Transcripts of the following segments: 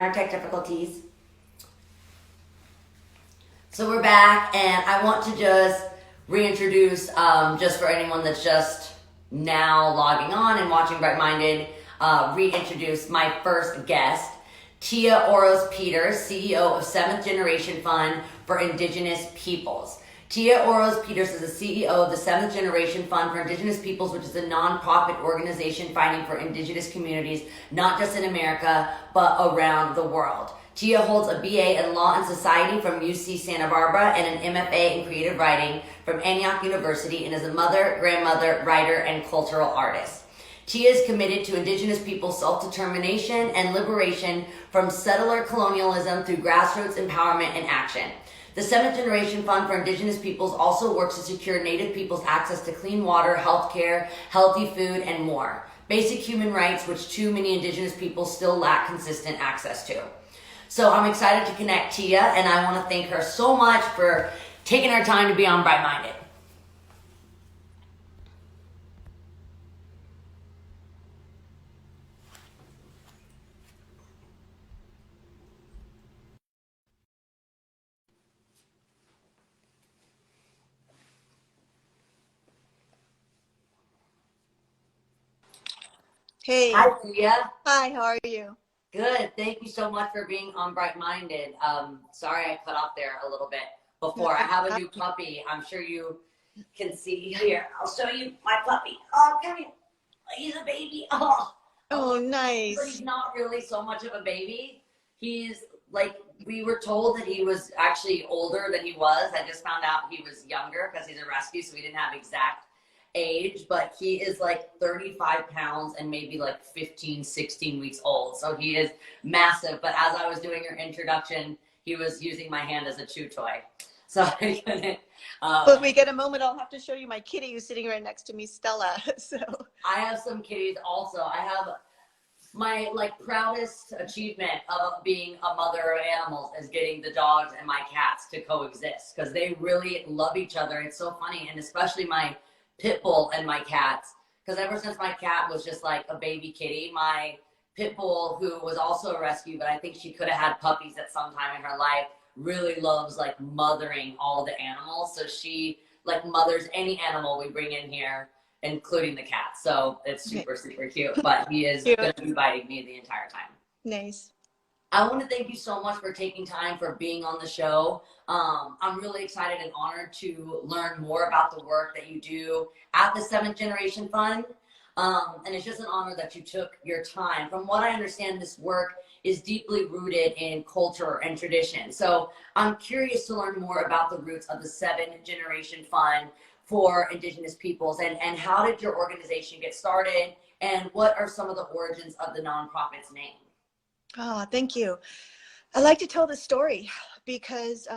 Our tech difficulties. So we're back, and I want to just reintroduce, just for anyone that's just now logging on and watching Bright Minded, reintroduce my first guest, Tia Oros Peters, CEO of Seventh Generation Fund for Indigenous Peoples. Tia Oros Peters is the CEO of the Seventh Generation Fund for Indigenous Peoples, which is a nonprofit organization fighting for indigenous communities, not just in America, but around the world. Tia holds a BA in Law and Society from UC Santa Barbara and an MFA in Creative Writing from Antioch University, and is a mother, grandmother, writer, and cultural artist. Tia is committed to Indigenous peoples' self-determination and liberation from settler colonialism through grassroots empowerment and action. The Seventh Generation Fund for Indigenous Peoples also works to secure Native peoples access to clean water, health care, healthy food, and more. Basic human rights which too many Indigenous peoples still lack consistent access to. So I'm excited to connect Tia, and I want to thank her so much for taking her time to be on Bright Minded. Hey, Hi, Tia. hi, how are you? Good. Thank you so much for being on Bright Minded. Sorry I cut off there a little bit No, before. I have a new puppy. I'm sure you can see here. I'll show you my puppy. Oh, come here. He's a baby. Oh, But he's nice. not really so much of a baby. He's like, we were told that he was actually older than he was. I just found out he was younger because he's a rescue, so we didn't have exact age, but he is like 35 pounds and maybe like 15, 16 weeks old. So he is massive. But as I was doing your introduction, he was using my hand as a chew toy. So I couldn't. Well, if we get a moment, I'll have to show you my kitty who's sitting right next to me, Stella. So, I have some kitties also. I have my like proudest achievement of being a mother of animals is getting the dogs and my cats to coexist because they really love each other. It's so funny, and especially my pit bull and my cats, because ever since my cat was just like a baby kitty, my pit bull, who was also a rescue, but I think she could have had puppies at some time in her life, really loves like mothering all the animals. So she like mothers any animal we bring in here, including the cat. So it's okay. super, super cute. But he is Cute. going to be biting me the entire time. Nice. I want to thank you so much for taking time for being on the show. I'm really excited and honored to learn more about the work that you do at the Seventh Generation Fund. And it's just an honor that you took your time. From what I understand, this work is deeply rooted in culture and tradition. So I'm curious to learn more about the roots of the Seventh Generation Fund for Indigenous peoples, and how did your organization get started, and what are some of the origins of the nonprofit's name? Oh, thank you. I like to tell this story because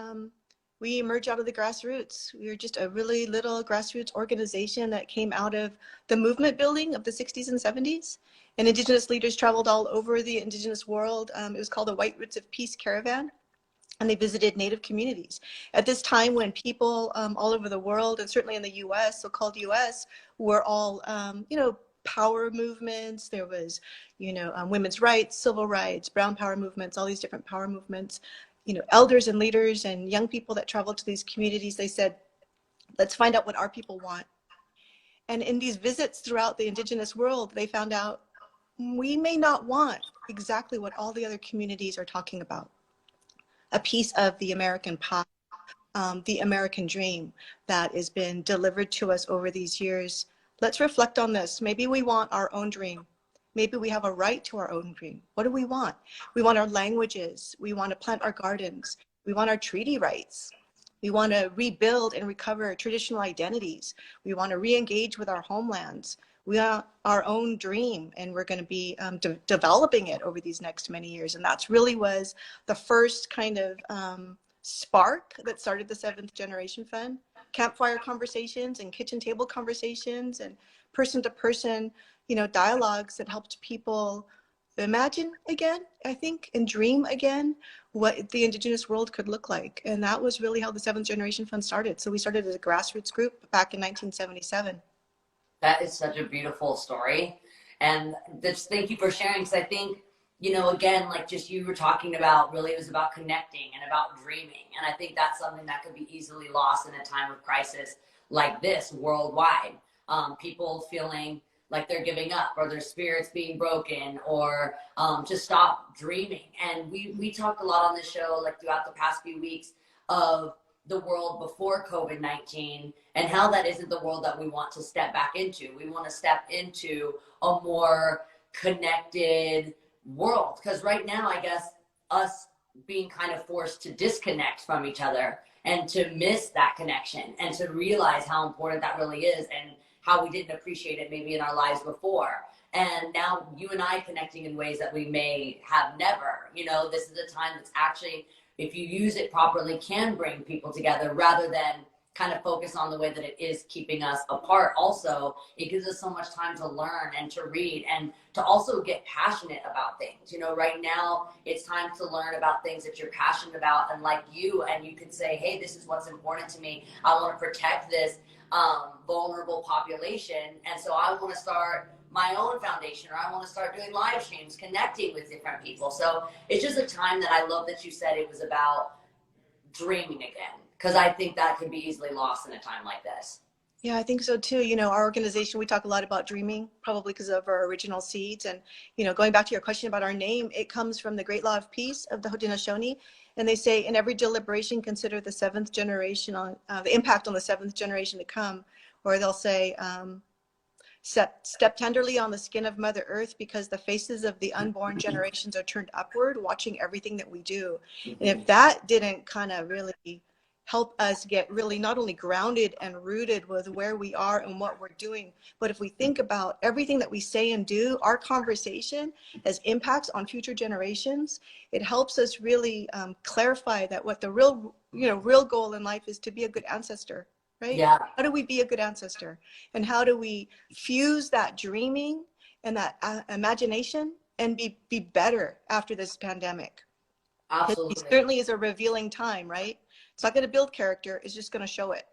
we emerged out of the grassroots. We were just a really little grassroots organization that came out of the movement building of the 60s and 70s. And Indigenous leaders traveled all over the Indigenous world. It was called the White Roots of Peace Caravan. And they visited Native communities. At this time when people all over the world, and certainly in the US, so-called US, were all, power movements. There was, women's rights, civil rights, brown power movements, all these different power movements. Elders and leaders and young people that traveled to these communities, they said, let's find out what our people want. And in these visits throughout the Indigenous world, they found out we may not want exactly what all the other communities are talking about. A piece of the American pie, the American dream that has been delivered to us over these years. Let's reflect on this. Maybe we want our own dream. Maybe we have a right to our own dream. What do we want? We want our languages. We want to plant our gardens. We want our treaty rights. We want to rebuild and recover traditional identities. We want to re-engage with our homelands. We want our own dream, and we're going to be developing it over these next many years. And that's really was the first kind of spark that started the Seventh Generation Fund. Campfire conversations and kitchen table conversations and person-to-person, dialogues that helped people imagine again, I think, and dream again what the Indigenous world could look like. And that was really how the Seventh Generation Fund started. So we started as a grassroots group back in 1977. That is such a beautiful story. And just thank you for sharing, because I think you know, again, like just you were talking about, really it was about connecting and about dreaming. And I think that's something that could be easily lost in a time of crisis like this worldwide. People feeling like they're giving up, or their spirits being broken, or just stop dreaming. And we talked a lot on this show, like throughout the past few weeks, of the world before COVID-19 and how that isn't the world that we want to step back into. We want to step into a more connected world, because right now, I guess, us being kind of forced to disconnect from each other and to miss that connection and to realize how important that really is, and how we didn't appreciate it maybe in our lives before. And now you and I connecting in ways that we may have never. You know, this is a time that's actually, if you use it properly, can bring people together, rather than kind of focus on the way that it is keeping us apart. Also, it gives us so much time to learn and to read and to also get passionate about things. You know, right now it's time to learn about things that you're passionate about, and like you, and you can say, hey, this is what's important to me. I want to protect this vulnerable population. And so I want to start my own foundation, or I want to start doing live streams, connecting with different people. So it's just a time that I love that you said it was about dreaming again, because I think that could be easily lost in a time like this. Yeah, I think so too. You know, our organization, we talk a lot about dreaming, probably because of our original seeds. And, you know, going back to your question about our name, it comes from the Great Law of Peace of the Haudenosaunee. And they say, in every deliberation, consider the seventh generation, on the impact on the seventh generation to come. Or they'll say, step tenderly on the skin of Mother Earth, because the faces of the unborn generations are turned upward, watching everything that we do. And if that didn't kind of really help us get really not only grounded and rooted with where we are and what we're doing, but if we think about everything that we say and do, our conversation has impacts on future generations. It helps us really clarify that what the real goal in life is to be a good ancestor, right? Yeah. How do we be a good ancestor? And how do we fuse that dreaming and that imagination and be better after this pandemic? Absolutely. It certainly is a revealing time, right? It's not going to build character. It's just going to show it.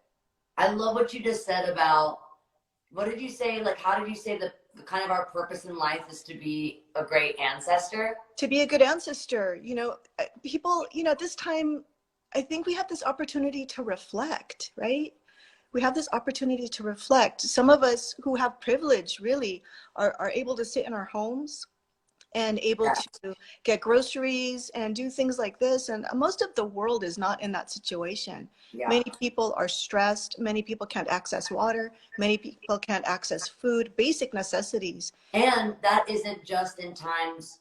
I love what you just said about, what did you say? Like, how did you say the kind of our purpose in life is to be a great ancestor? To be a good ancestor, you know, people, you know, at this time, I think we have this opportunity to reflect, right? We have this opportunity to reflect. Some of us who have privilege really are able to sit in our homes and able to get groceries and do things like this. And most of the world is not in that situation. Yeah. Many people are stressed. Many people can't access water. Many people can't access food, basic necessities. And that isn't just in times,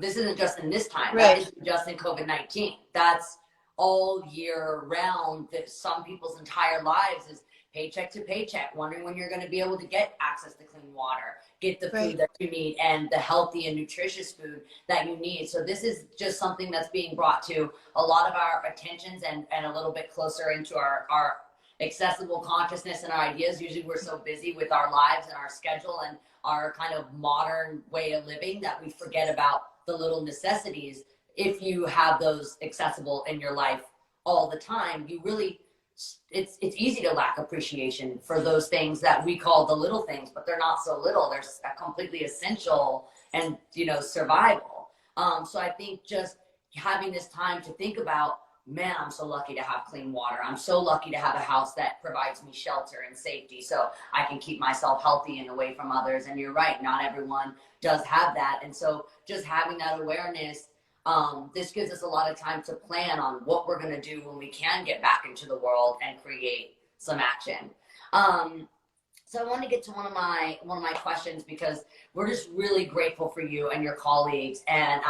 this isn't just in this time. Right. That isn't just in COVID-19. That's all year round. That some people's entire lives is paycheck to paycheck, wondering when you're going to be able to get access to clean water, get the food that you need, and the healthy and nutritious food that you need. So this is just something that's being brought to a lot of our attentions and a little bit closer into our accessible consciousness and our ideas. Usually we're so busy with our lives and our schedule and our kind of modern way of living that we forget about the little necessities. If you have those accessible in your life all the time, you really, it's easy to lack appreciation for those things that we call the little things, but they're not so little. They're completely essential and, you know, survival. So I think just having this time to think about, man, I'm so lucky to have clean water. I'm so lucky to have a house that provides me shelter and safety so I can keep myself healthy and away from others. And you're right, not everyone does have that. And so just having that awareness, this gives us a lot of time to plan on what we're going to do when we can get back into the world and create some action. So I want to get to one of my questions, because we're just really grateful for you and your colleagues and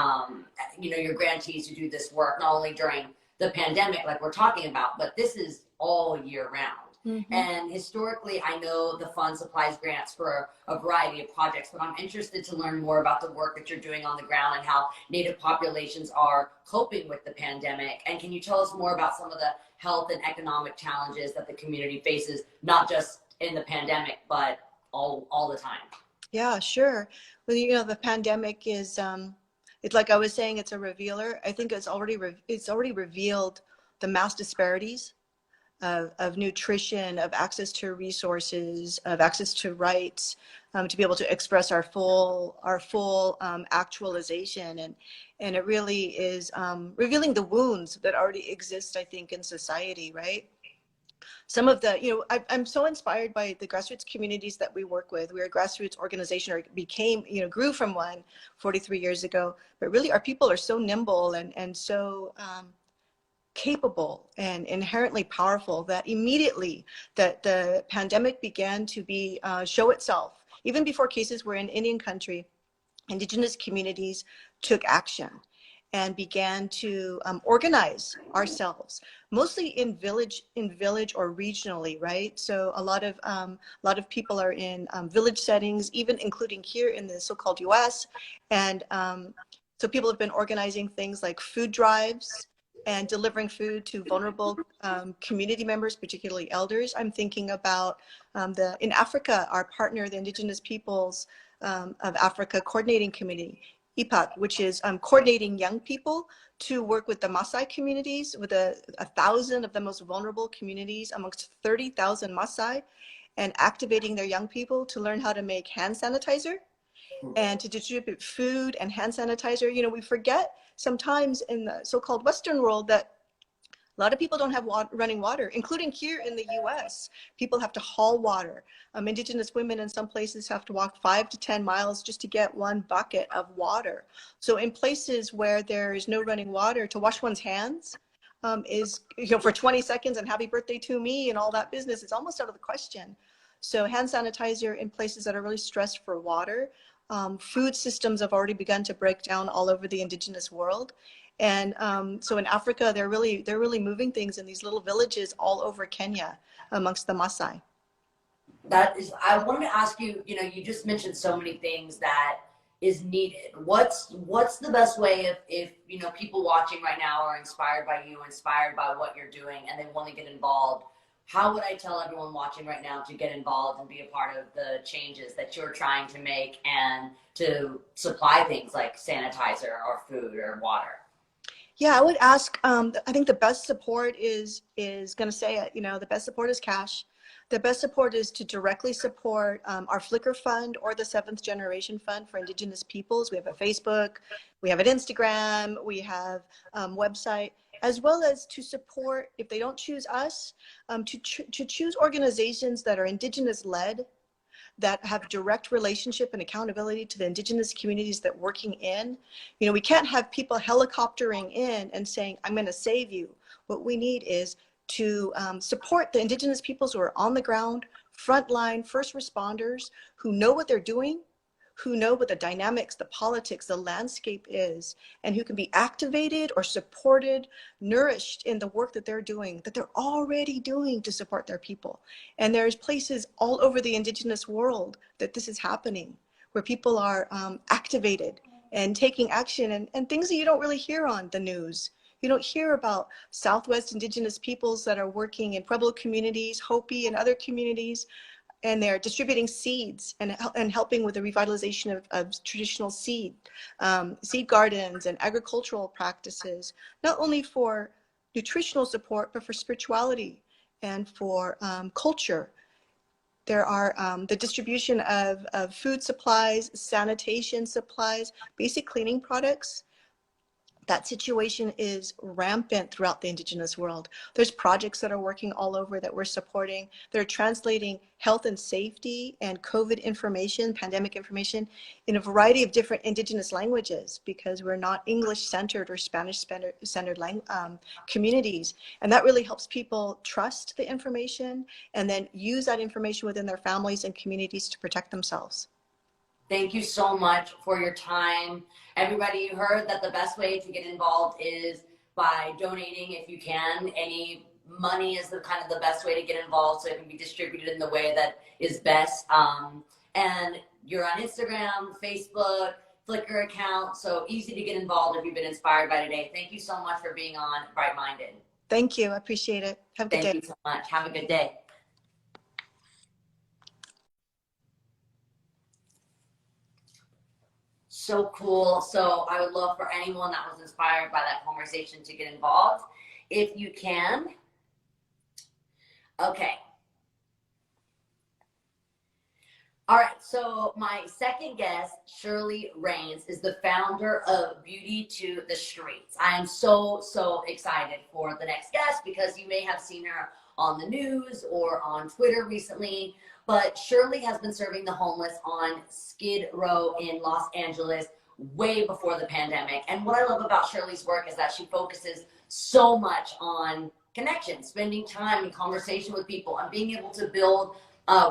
you know, your grantees who do this work not only during the pandemic like we're talking about, but this is all year round. Mm-hmm. And historically, I know the fund supplies grants for a variety of projects, but I'm interested to learn more about the work that you're doing on the ground and how Native populations are coping with the pandemic. And can you tell us more about some of the health and economic challenges that the community faces, not just in the pandemic, but all the time? Yeah, sure. Well, you know, the pandemic is, it's like I was saying, it's a revealer. I think it's already revealed the mass disparities of nutrition, of access to resources, of access to rights, to be able to express our full actualization. And it really is revealing the wounds that already exist, I think, in society, right? Some of the, I'm so inspired by the grassroots communities that we work with. We're a grassroots organization, or became, grew from one 43 years ago. But really, our people are so nimble and so capable and inherently powerful that immediately that the pandemic began to be show itself. Even before cases were in Indian country, Indigenous communities took action and began to organize ourselves, mostly in village or regionally, right? So a lot of people are in village settings, even including here in the so-called U.S. And so people have been organizing things like food drives and delivering food to vulnerable community members, particularly elders. I'm thinking about in Africa, our partner, the Indigenous Peoples of Africa Coordinating Committee, EPAC, which is coordinating young people to work with the Maasai communities, with 1,000 of the most vulnerable communities amongst 30,000 Maasai, and activating their young people to learn how to make hand sanitizer and to distribute food and hand sanitizer. We forget sometimes in the so-called Western world that a lot of people don't have running water, including here in the US. People have to haul water. Indigenous women in some places have to walk 5 to 10 miles just to get one bucket of water. So in places where there is no running water, to wash one's hands is, for 20 seconds and happy birthday to me and all that business, is almost out of the question. So hand sanitizer in places that are really stressed for water. Food systems have already begun to break down all over the indigenous world. And so in Africa, they're really moving things in these little villages all over Kenya amongst the Maasai. I wanted to ask you, you just mentioned so many things that is needed. What's the best way if people watching right now are inspired by you, inspired by what you're doing, and they want to get involved? How would I tell everyone watching right now to get involved and be a part of the changes that you're trying to make and to supply things like sanitizer or food or water? Yeah, I would ask, I think the best support is going to say it, the best support is cash. The best support is to directly support our Flickr Fund or the Seventh Generation Fund for Indigenous Peoples. We have a Facebook, we have an Instagram, we have website, as well as to support, if they don't choose us, to choose organizations that are Indigenous-led, that have direct relationship and accountability to the Indigenous communities that working in. We can't have people helicoptering in and saying, I'm going to save you. What we need is to support the Indigenous peoples who are on the ground, frontline first responders who know what they're doing, who know what the dynamics, the politics, the landscape is, and who can be activated or supported, nourished in the work that they're doing, that they're already doing to support their people. And there's places all over the Indigenous world that this is happening, where people are activated and taking action, and things that you don't really hear on the news. You don't hear about Southwest Indigenous peoples that are working in Pueblo communities, Hopi and other communities, and they're distributing seeds and helping with the revitalization of traditional seed gardens and agricultural practices, not only for nutritional support, but for spirituality and for culture. There are the distribution of food supplies, sanitation supplies, basic cleaning products. That situation is rampant throughout the Indigenous world. There's projects that are working all over that we're supporting. They're translating health and safety and COVID information, pandemic information, in a variety of different Indigenous languages, because we're not English-centered or Spanish-centered communities. And that really helps people trust the information and then use that information within their families and communities to protect themselves. Thank you so much for your time. Everybody, you heard that the best way to get involved is by donating if you can. Any money is the best way to get involved, so it can be distributed in the way that is best. And you're on Instagram, Facebook, Flickr account, so easy to get involved if you've been inspired by today. Thank you so much for being on Bright Minded. Thank you. I appreciate it. Have a good day. Thank you so much. Have a good day. So cool. So I would love for anyone that was inspired by that conversation to get involved. If you can, Okay. All right, so my second guest, Shirley Raines, is the founder of Beauty to the Streets. I am so excited for the next guest because you may have seen her on the news or on Twitter recently. But Shirley has been serving the homeless on Skid Row in Los Angeles way before the pandemic. And what I love about Shirley's work is that she focuses so much on connection, spending time in conversation with people, and being able to build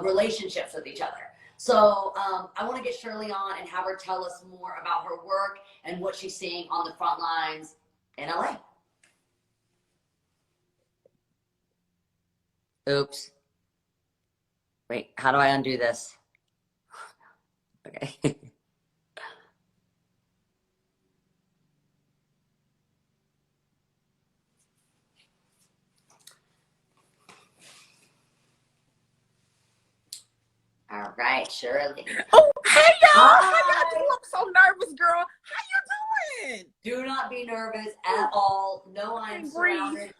relationships with each other. So I want to get Shirley on and have her tell us more about her work and what she's seeing on the front lines in LA. Oops. Wait, how do I undo this? Okay. All right, Shirley. Oh, hey y'all! Hi. How y'all doing? I'm so nervous, girl. How you doing? Do not be nervous at all. No, I'm surrounded.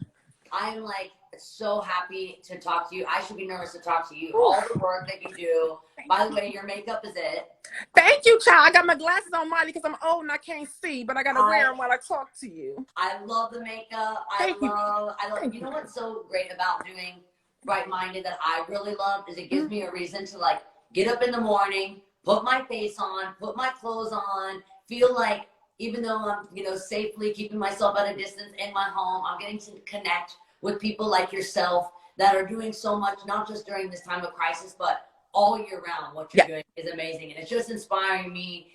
I'm like so happy to talk to you. I should be nervous to talk to you. All the work that you do. By the way, your makeup is it. Thank you, child. I got my glasses on, Miley, because I'm old and I can't see, but I gotta wear them while I talk to you. I love the makeup. Thank you. I love. You know what's so great about doing Bright Minded that I really love is it gives me a reason to like get up in the morning, put my face on, put my clothes on, feel like even though I'm, safely keeping myself at a distance in my home, I'm getting to connect with people like yourself that are doing so much, not just during this time of crisis, but all year round. What you're doing is amazing. And it's just inspiring me,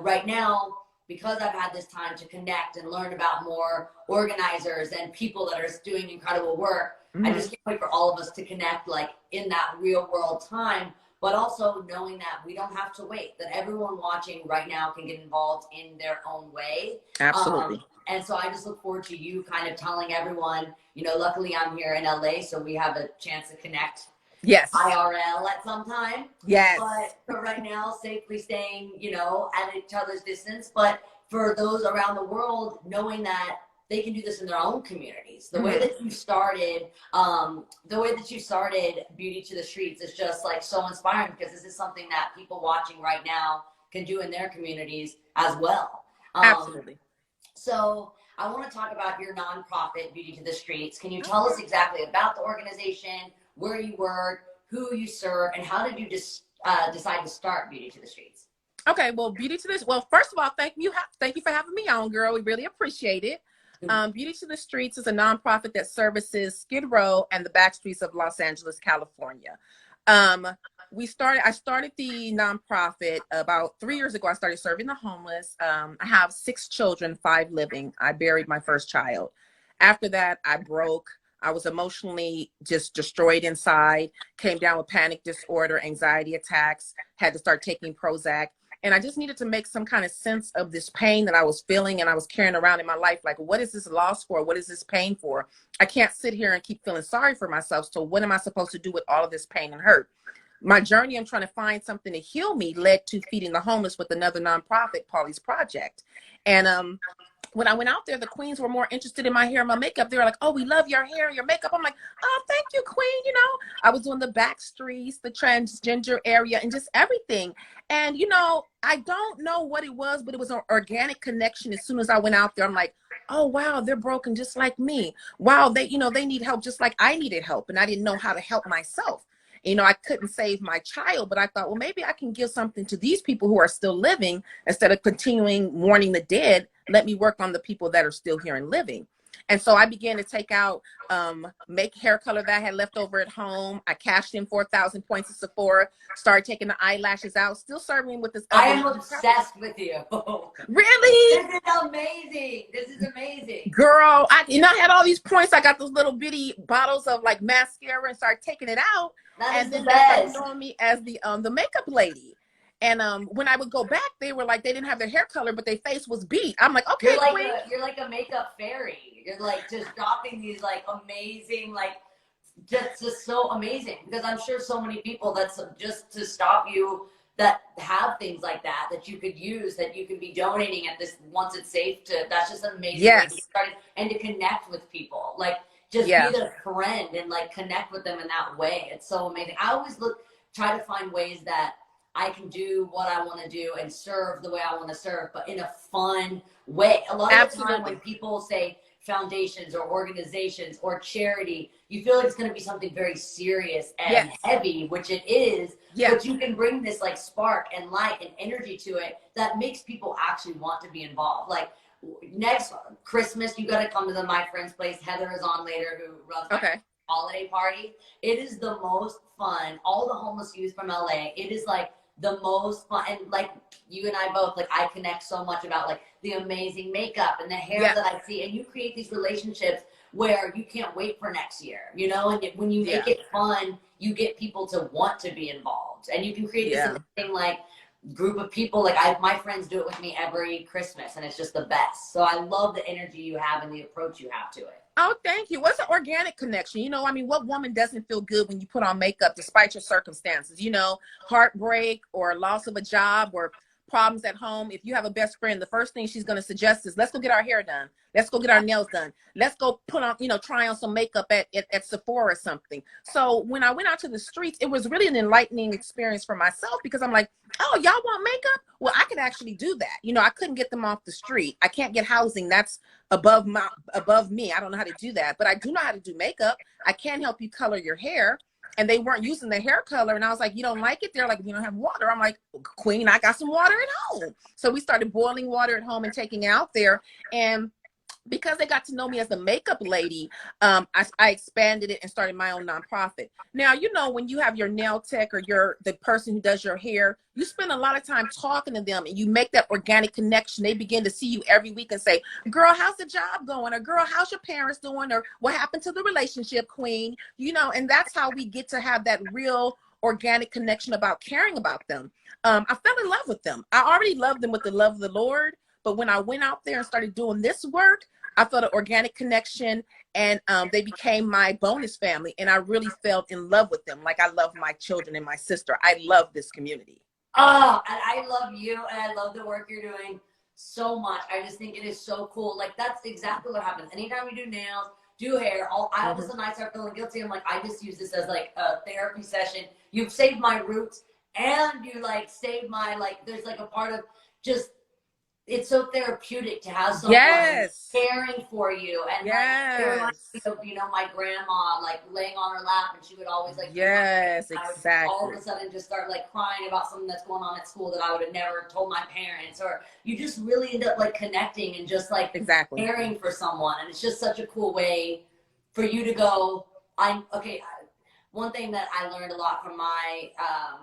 right now, because I've had this time to connect and learn about more organizers and people that are doing incredible work. I just can't wait for all of us to connect like in that real world time, but also knowing that we don't have to wait, that everyone watching right now can get involved in their own way. Absolutely. And so I just look forward to you kind of telling everyone, luckily I'm here in LA, so we have a chance to connect. Yes. IRL at some time. Yes. But for right now, safely staying, at each other's distance. But for those around the world, knowing that they can do this in their own communities. The way that you started, Beauty to the Streets is just like so inspiring because this is something that people watching right now can do in their communities as well. Absolutely. So I want to talk about your nonprofit, Beauty to the Streets. Can you tell us exactly about the organization, where you work, who you serve, and how did you decide to start Beauty to the Streets? Okay, well, well, first of all, thank you for having me on, girl. We really appreciate it. Beauty to the Streets is a nonprofit that services Skid Row and the back streets of Los Angeles, California. I started the nonprofit about 3 years ago. I started serving the homeless. I have 6 children, 5 living. I buried my first child. After that, I broke. I was emotionally just destroyed inside, came down with panic disorder, anxiety attacks, had to start taking Prozac. And I just needed to make some kind of sense of this pain that I was feeling and I was carrying around in my life. Like, what is this loss for? What is this pain for? I can't sit here and keep feeling sorry for myself. So what am I supposed to do with all of this pain and hurt? My journey, I'm trying to find something to heal me, led to feeding the homeless with another nonprofit, Polly's Project. And when I went out there, the queens were more interested in my hair and my makeup. They were like, oh, we love your hair and your makeup. I'm like, oh, thank you, queen. I was doing the back streets, the transgender area, and just everything. And, I don't know what it was, but it was an organic connection. As soon as I went out there, I'm like, oh, wow, they're broken just like me. Wow, they need help just like I needed help. And I didn't know how to help myself. I couldn't save my child, but I thought, well, maybe I can give something to these people who are still living instead of continuing mourning the dead. Let me work on the people that are still here and living. And so I began to take out make hair color that I had left over at home. I cashed in 4,000 points at Sephora, started taking the eyelashes out, still serving with this. I am obsessed with you. Really? This is amazing. This is amazing. Girl, I had all these points. I got those little bitty bottles of like mascara and started taking it out. And then they started knowing me as the makeup lady. And when I would go back, they were like, they didn't have their hair color, but their face was beat. I'm like, okay, you're like a makeup fairy. You're like just dropping these like amazing, like just so amazing. Because I'm sure so many people that's just to stop you that have things like that you could use, that you could be donating at this once it's safe to. That's just amazing. Yes. And to connect with people, like just be Yeah. their friend and like connect with them in that way. It's so amazing. I always try to find ways that I can do what I want to do and serve the way I want to serve, but in a fun way. A lot of the time when Absolutely. people say foundations or organizations or charity, you feel like it's going to be something very serious and Yes. heavy, which it is, Yeah. but you can bring this like spark and light and energy to it that makes people actually want to be involved. Like next Christmas, you got to come to my friend's place. Heather is on later, who runs my Okay. holiday party. It is the most fun. All the homeless youth from LA. It is like the most fun. And like you and I both, like I connect so much about like the amazing makeup and the hair Yeah. that I see. And you create these relationships where you can't wait for next year, you know? And when you make Yeah. it fun, you get people to want to be involved. And you can create this Yeah. amazing like group of people. Like my friends do it with me every Christmas, and it's just the best. So I love the energy you have and the approach you have to it. Oh, thank you. What's an organic connection? You know, I mean, what woman doesn't feel good when you put on makeup despite your circumstances? You know, heartbreak or loss of a job or problems at home. If you have a best friend, the first thing she's going to suggest is, let's go get our hair done. Let's go get our nails done. Let's go put on, you know, try on some makeup at Sephora or something. So when I went out to the streets, it was really an enlightening experience for myself, because I'm like, oh, y'all want makeup? Well, I could actually do that. You know, I couldn't get them off the street. I can't get housing. That's above me. I don't know how to do that, but I do know how to do makeup. I can help you color your hair. And they weren't using the hair color. And I was like, you don't like it? They're like, you don't have water. I'm like, Queen, I got some water at home. So we started boiling water at home and taking it out there. And because they got to know me as the makeup lady, I expanded it and started my own nonprofit. Now, you know, when you have your nail tech or the person who does your hair, you spend a lot of time talking to them and you make that organic connection. They begin to see you every week and say, girl, how's the job going? Or girl, how's your parents doing? Or what happened to the relationship, Queen? You know, and that's how we get to have that real organic connection about caring about them. I fell in love with them. I already loved them with the love of the Lord. But when I went out there and started doing this work, I felt an organic connection, and they became my bonus family. And I really fell in love with them. Like I love my children and my sister. I love this community. Oh, and I love you, and I love the work you're doing so much. I just think it is so cool. Like that's exactly what happens. Anytime you do nails, do hair, all of a sudden I start feeling guilty. I'm like, I just use this as like a therapy session. You've saved my roots, and you like saved my like. There's like a part of just. It's so therapeutic to have someone Yes. caring for you, and Yes. like it reminds me of, you know, my grandma like laying on her lap, and she would always like yes, I would exactly. all of a sudden just start like crying about something that's going on at school that I would have never told my parents, or you just really end up like connecting and just like exactly caring for someone, and it's just such a cool way for you to go. One thing that I learned a lot from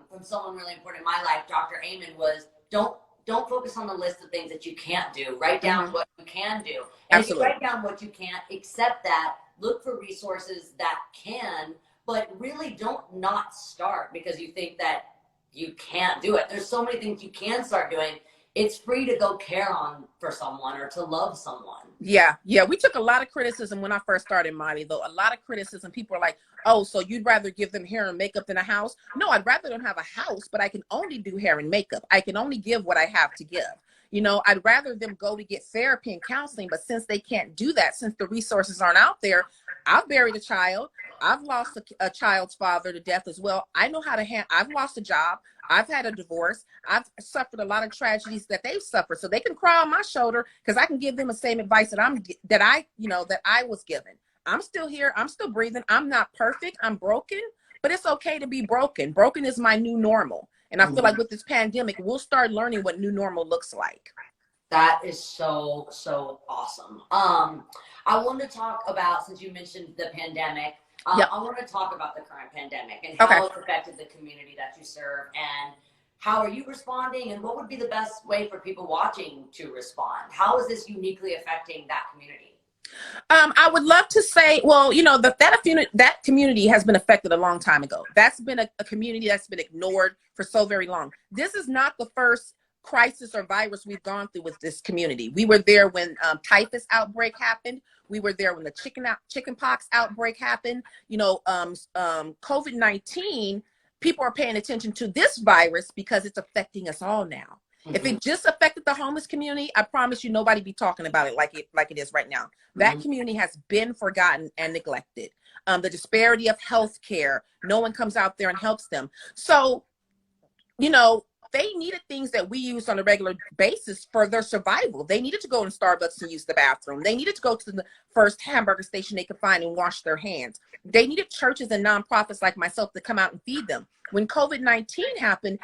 from someone really important in my life, Dr. Amen, was don't focus on the list of things that you can't do. Write down what you can do. And Absolutely. if you write down what you can't, accept that. Look for resources that can, but really don't not start because you think that you can't do it. There's so many things you can start doing. It's free to go care for someone or to love someone. Yeah. We took a lot of criticism when I first started Miley, though. A lot of criticism. People are like, oh, so you'd rather give them hair and makeup than a house? No, I'd rather them have a house, but I can only do hair and makeup. I can only give what I have to give. You know, I'd rather them go to get therapy and counseling, but since they can't do that, since the resources aren't out there, I've buried a child. I've lost a child's father to death as well. I know how to I've lost a job. I've had a divorce. I've suffered a lot of tragedies that they've suffered. So they can cry on my shoulder because I can give them the same advice that I was given. I'm still here. I'm still breathing. I'm not perfect. I'm broken, but it's okay to be broken. Broken is my new normal. And I feel like with this pandemic, we'll start learning what new normal looks like. That is so, so awesome. I want to talk about, since you mentioned the pandemic, I want to talk about the current pandemic and how it's affected the community that you serve, and how are you responding, and what would be the best way for people watching to respond? How is this uniquely affecting that community? I would love to say, well, you know, that community has been affected a long time ago. That's been a community that's been ignored for so very long. This is not the first crisis or virus we've gone through with this community. We were there when typhus outbreak happened. We were there when the chickenpox outbreak happened. You know, COVID-19, people are paying attention to this virus because it's affecting us all now. If it just affected the homeless community, I promise you nobody be talking about it like it is right now. That community has been forgotten and neglected. The disparity of health care, no one comes out there and helps them. So, you know, they needed things that we use on a regular basis for their survival. They needed to go in Starbucks and use the bathroom. They needed to go to the first hamburger station they could find and wash their hands. They needed churches and nonprofits like myself to come out and feed them. When COVID-19 happened,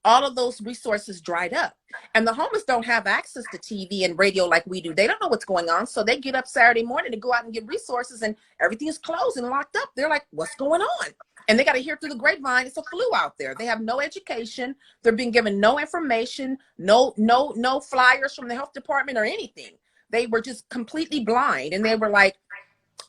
all of those resources dried up. And the homeless don't have access to TV and radio like we do. They don't know what's going on. So they get up Saturday morning to go out and get resources and everything is closed and locked up. They're like, what's going on? And they got to hear through the grapevine, it's a flu out there. They have no education. They're being given no information, no flyers from the health department or anything. They were just completely blind. And they were like,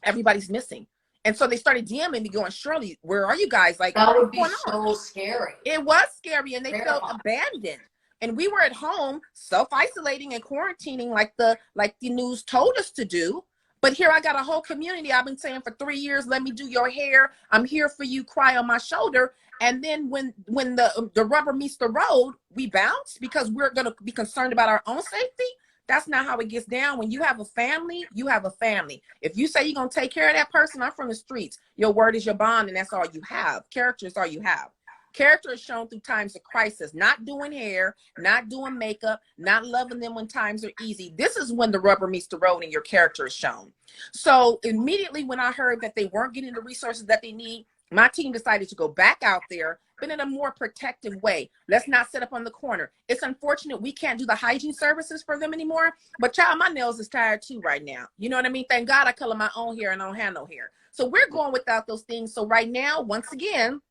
everybody's missing. And so they started DMing me going, Shirley, where are you guys? Like, that would be so scary. It was scary, and they felt abandoned. And we were at home self-isolating and quarantining like the news told us to do. But here I got a whole community. I've been saying for 3 years, let me do your hair. I'm here for you, cry on my shoulder. And then when the rubber meets the road, we bounce because we're going to be concerned about our own safety. That's not how it gets down. When you have a family, you have a family. If you say you're going to take care of that person, I'm from the streets. Your word is your bond, and that's all you have. Character is all you have. Character is shown through times of crisis, not doing hair, not doing makeup, not loving them when times are easy. This is when the rubber meets the road and your character is shown. So immediately when I heard that they weren't getting the resources that they need, my team decided to go back out there, but in a more protective way. Let's not sit up on the corner. It's unfortunate we can't do the hygiene services for them anymore, but child, my nails is tired too right now. You know what I mean? Thank God I color my own hair and I don't have no hair. So we're going without those things. So right now, once again,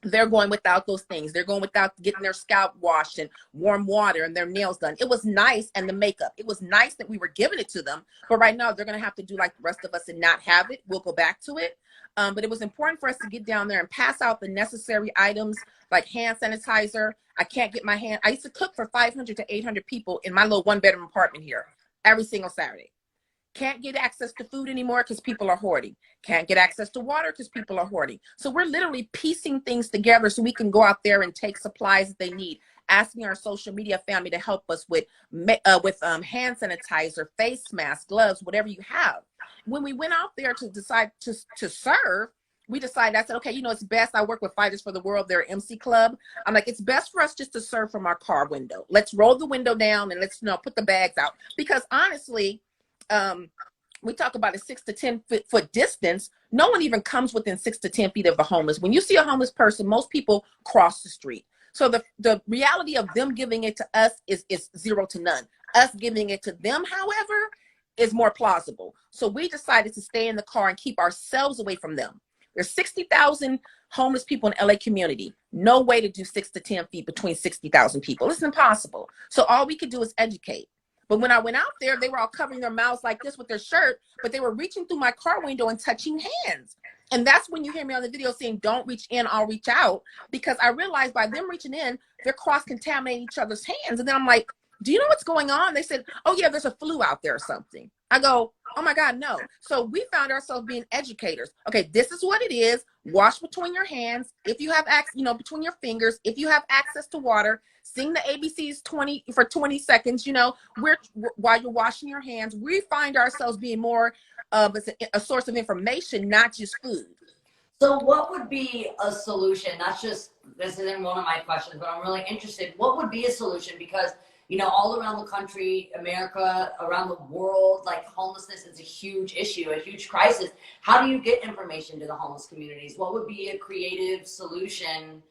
they're going without those things. They're going without getting their scalp washed and warm water and their nails done. It was nice, and the makeup. It was nice that we were giving it to them. But right now, they're going to have to do like the rest of us and not have it. We'll go back to it. But it was important for us to get down there and pass out the necessary items like hand sanitizer. I can't get my hand. I used to cook for 500 to 800 people in my little one-bedroom apartment here every single Saturday. Can't get access to food anymore because people are hoarding. Can't get access to water because people are hoarding. So we're literally piecing things together so we can go out there and take supplies that they need. Asking our social media family to help us with hand sanitizer, face masks, gloves, whatever you have. When we went out there to decide to serve, we decided, I said, okay, you know, it's best. I work with Fighters for the World, their MC club. I'm like, it's best for us just to serve from our car window. Let's roll the window down and let's, put the bags out. Because honestly, we talk about a 6 to 10 foot distance. No one even comes within 6 to 10 feet of the homeless. When you see a homeless person, most people cross the street. So the reality of them giving it to us is 0 to none. Us giving it to them, however, is more plausible. So we decided to stay in the car and keep ourselves away from them. There's 60,000 homeless people in LA community. No way to do 6 to 10 feet between 60,000 people. It's impossible. So all we could do is educate. But when I went out there, they were all covering their mouths like this with their shirt, but they were reaching through my car window and touching hands. And that's when you hear me on the video saying, don't reach in, I'll reach out. Because I realized by them reaching in, they're cross-contaminating each other's hands. And then I'm like, do you know what's going on? They said, oh yeah, there's a flu out there or something. I go, oh my God, no. So we found ourselves being educators. Okay, this is what it is. Wash between your hands. If you have access, between your fingers, if you have access to water, sing the ABCs 20 seconds, while you're washing your hands. We find ourselves being more of a source of information, not just food. So what would be a solution? This isn't one of my questions, but I'm really interested. What would be a solution? Because all around the country, America, around the world, like homelessness is a huge issue, a huge crisis. How do you get information to the homeless communities? What would be a creative solution?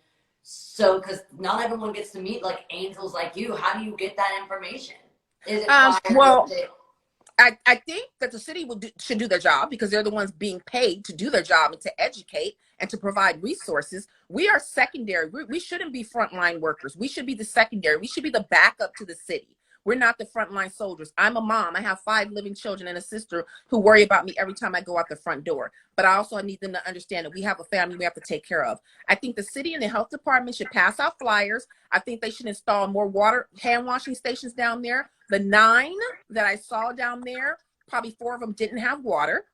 So, because not everyone gets to meet like angels like you. How do you get that information? Is it I think that the city should do their job because they're the ones being paid to do their job and to educate and to provide resources. We are secondary. We shouldn't be frontline workers. We should be the secondary. We should be the backup to the city. We're not the frontline soldiers. I'm a mom. I have 5 living children and a sister who worry about me every time I go out the front door. But I also need them to understand that we have a family we have to take care of. I think the city and the health department should pass out flyers. I think they should install more hand washing stations down there. The 9 that I saw down there, probably 4 of them didn't have water.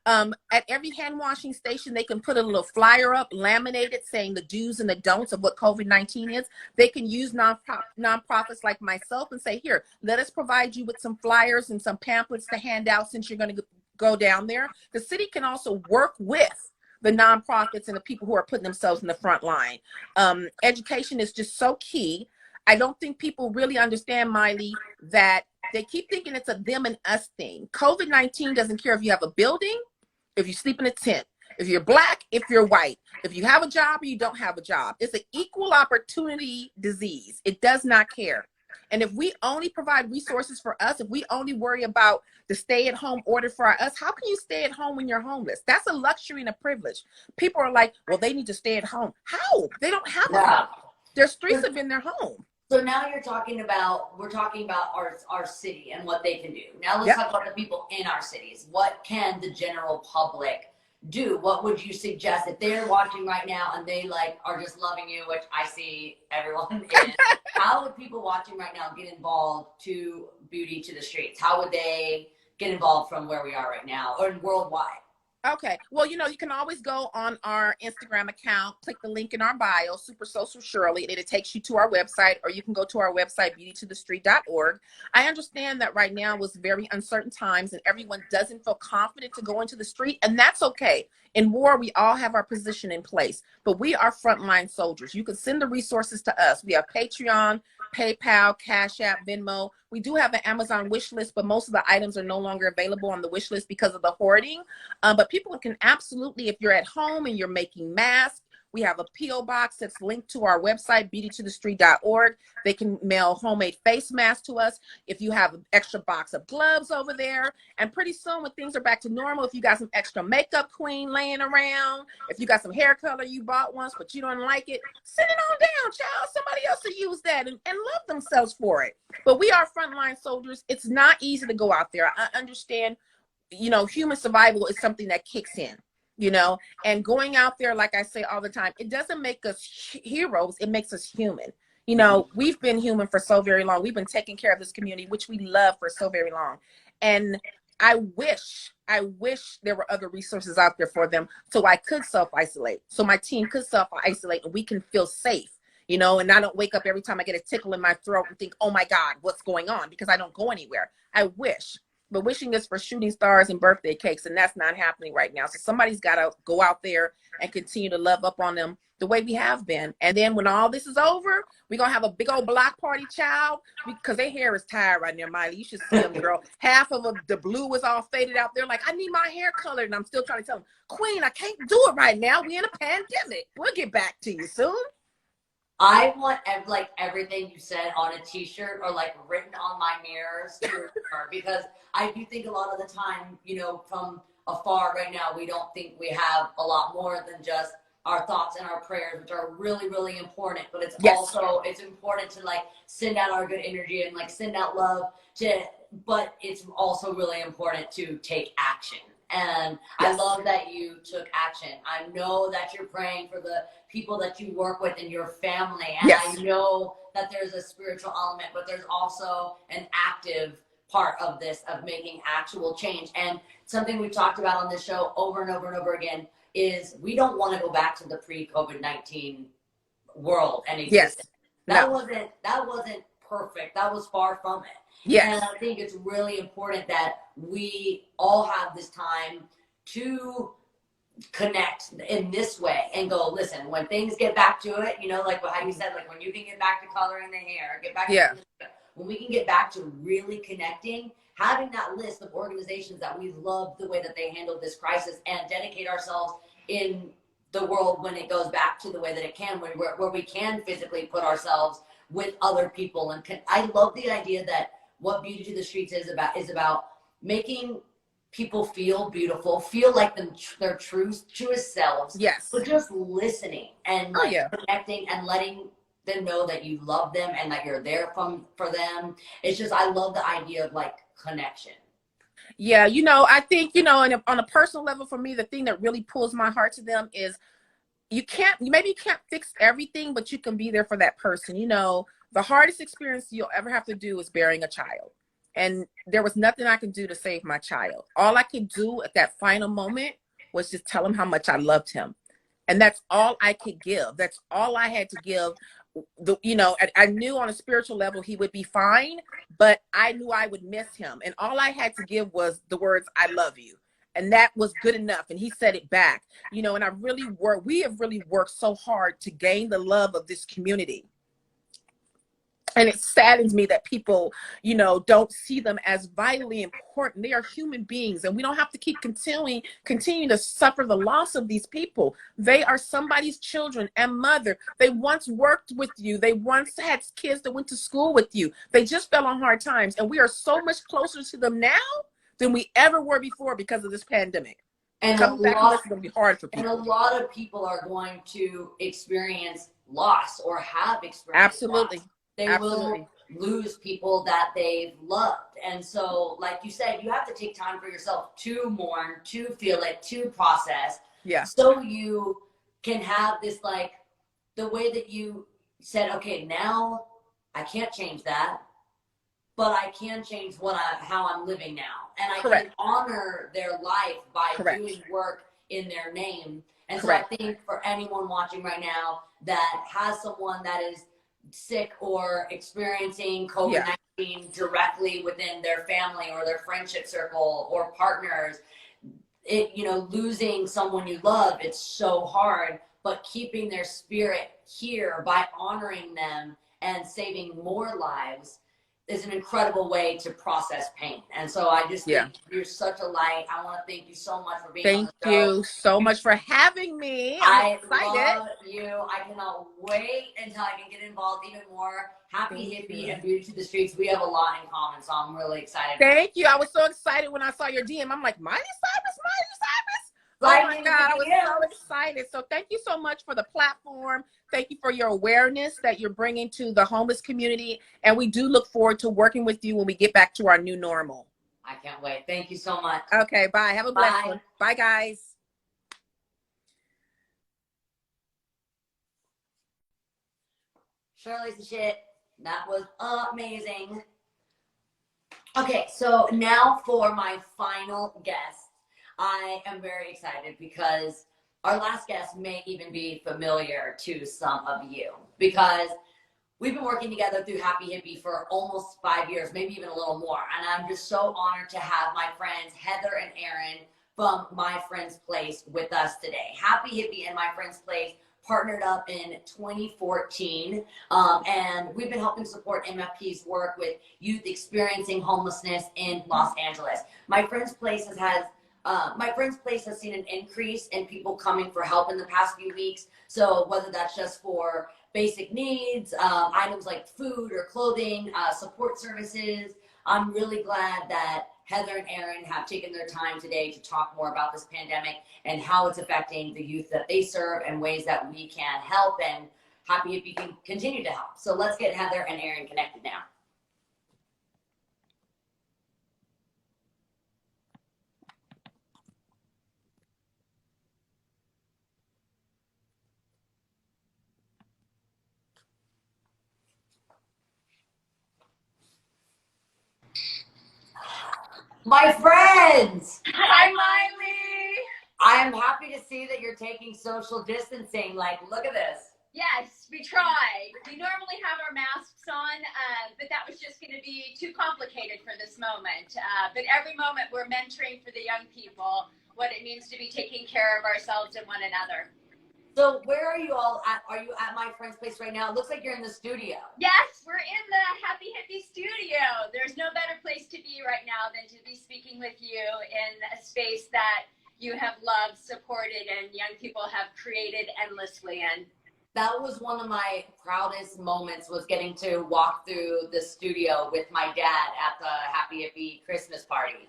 At every hand washing station, they can put a little flyer up, laminated, saying the do's and the don'ts of what COVID-19 is. They can use nonprofits like myself and say, here, let us provide you with some flyers and some pamphlets to hand out since you're going to go down there. The city can also work with the nonprofits and the people who are putting themselves in the front line. Education is just so key. I don't think people really understand, Miley, that they keep thinking it's a them and us thing. COVID-19 doesn't care if you have a building, if you sleep in a tent, if you're Black, if you're white, if you have a job or you don't have a job. It's an equal opportunity disease. It does not care. And if we only provide resources for us, if we only worry about the stay-at-home order for us, how can you stay at home when you're homeless? That's a luxury and a privilege. People are like, well, they need to stay at home. How? They don't have a home. Their streets have been their home. So now we're talking about our city and what they can do. Now let's talk about the people in our cities. What can the general public do? What would you suggest if they're watching right now and they are just loving you, which I see everyone is? How would people watching right now get involved to Beauty to the Streets? How would they get involved from where we are right now or worldwide? Okay. Well, you can always go on our Instagram account, click the link in our bio, Super Social Shirley, and it takes you to our website, or you can go to our website, beautytothestreet.org. I understand that right now was very uncertain times and everyone doesn't feel confident to go into the street, and that's okay. In war, we all have our position in place, but we are frontline soldiers. You can send the resources to us. We have Patreon, PayPal, Cash App, Venmo. We do have an Amazon wish list, but most of the items are no longer available on the wish list because of the hoarding. But people can absolutely, if you're at home and you're making masks, we have a P.O. box that's linked to our website, beautytothestreet.org. They can mail homemade face masks to us. If you have an extra box of gloves over there, and pretty soon when things are back to normal, if you got some extra makeup queen laying around, if you got some hair color you bought once but you don't like it, send it on down, child. Somebody else will use that and love themselves for it. But we are frontline soldiers. It's not easy to go out there. I understand, human survival is something that kicks in. And going out there, like I say all the time, it doesn't make us heroes. It makes us human. We've been human for so very long. We've been taking care of this community, which we love, for so very long. And I wish there were other resources out there for them so I could self-isolate, so my team could self-isolate and we can feel safe, and I don't wake up every time I get a tickle in my throat and think, oh my God, what's going on? Because I don't go anywhere. I wish. But wishing is for shooting stars and birthday cakes, and that's not happening right now. So somebody's got to go out there and continue to love up on them the way we have been. And then when all this is over, we're going to have a big old block party, child, because their hair is tired right now, Miley. You should see them, girl. Half of the blue is all faded out there. Like, I need my hair colored, and I'm still trying to tell them, Queen, I can't do it right now. We're in a pandemic. We'll get back to you soon. I want everything you said on a t-shirt or written on my mirrors because I do think a lot of the time, from afar right now, we don't think we have a lot more than just our thoughts and our prayers, which are really, really important. But it's also, it's important to send out our good energy and send out love but it's also really important to take action. And I love that you took action. I know that you're praying for the people that you work with in your family. And I know that there's a spiritual element, but there's also an active part of this, of making actual change. And something we've talked about on this show over and over and over again is we don't want to go back to the pre-COVID-19 world and existence. That wasn't perfect. That was far from it. And I think it's really important that we all have this time to connect in this way and go, listen, when things get back to it, like how you said, when you can get back to coloring the hair, get back to when we can get back to really connecting, having that list of organizations that we love the way that they handled this crisis and dedicate ourselves in the world when it goes back to the way that it can, where we can physically put ourselves with other people. And I love the idea that what Beauty to the Streets is about making people feel beautiful, feel like their truest selves. But just listening and connecting and letting them know that you love them and that you're there for them. It's just, I love the idea of connection. Yeah, I think, and on a personal level for me, the thing that really pulls my heart to them is maybe you can't fix everything, but you can be there for that person. The hardest experience you'll ever have to do is bearing a child. And there was nothing I could do to save my child. All I could do at that final moment was just tell him how much I loved him. And that's all I could give. That's all I had to give. I knew on a spiritual level he would be fine, but I knew I would miss him. And all I had to give was the words, I love you. And that was good enough. And he said it back, and we have really worked so hard to gain the love of this community. And it saddens me that people, don't see them as vitally important. They are human beings, and we don't have to keep continuing to suffer the loss of these people. They are somebody's children and mother. They once worked with you. They once had kids that went to school with you. They just fell on hard times, and we are so much closer to them now than we ever were before because of this pandemic. And coming back from this is going to be hard for people. And a lot of people are going to experience loss or have experienced Absolutely. loss. They Absolutely. will lose people that they've loved. And so, like you said, you have to take time for yourself to mourn, to feel it, to process. Yeah. So you can have this, like, the way that you said, okay, now I can't change that, but I can change how I'm living now. And I Correct. can honor their life by Correct. doing work in their name. And Correct. so I think for anyone watching right now that has someone that is sick or experiencing COVID-19 directly within their family or their friendship circle or partners, losing someone you love, it's so hard, but keeping their spirit here by honoring them and saving more lives is an incredible way to process pain. And so I just think you're such a light. I want to thank you so much for being on the show. Thank you so much for having me. I excited. love you. I cannot wait until I can get involved even more. Happy Hippie and Beauty to the Streets. We have a lot in common, so I'm really excited. Thank you. I was so excited when I saw your DM. I'm like, Miley Cyrus. Oh my God, I was so excited. So thank you so much for the platform. Thank you for your awareness that you're bringing to the homeless community. And we do look forward to working with you when we get back to our new normal. I can't wait. Thank you so much. Okay, bye. Have a blessed one. Bye, guys. Shirley's the shit. That was amazing. Okay, so now for my final guest. I am very excited because our last guest may even be familiar to some of you because we've been working together through Happy Hippie for almost 5 years, maybe even a little more. And I'm just so honored to have my friends Heather and Aaron from My Friend's Place with us today. Happy Hippie and My Friend's Place partnered up in 2014, and we've been helping support MFP's work with youth experiencing homelessness in Los Angeles. My Friend's Place has seen an increase in people coming for help in the past few weeks. So whether that's just for basic needs, items like food or clothing, support services, I'm really glad that Heather and Aaron have taken their time today to talk more about this pandemic and how it's affecting the youth that they serve and ways that we can help, and Happy if you can continue to help. So let's get Heather and Aaron connected now. My friends! Hi, Miley! I am happy to see that you're taking social distancing. Like, look at this. Yes, we tried. We normally have our masks on, but that was just going to be too complicated for this moment. But every moment we're mentoring for the young people what it means to be taking care of ourselves and one another. So where are you all at? Are you at My Friend's Place right now? It looks like you're in the studio. Yes, we're in the Happy Hippie studio. There's no better place to be right now than to be speaking with you in a space that you have loved, supported, and young people have created endlessly in. That was one of my proudest moments, was getting to walk through the studio with my dad at the Happy Hippie Christmas party.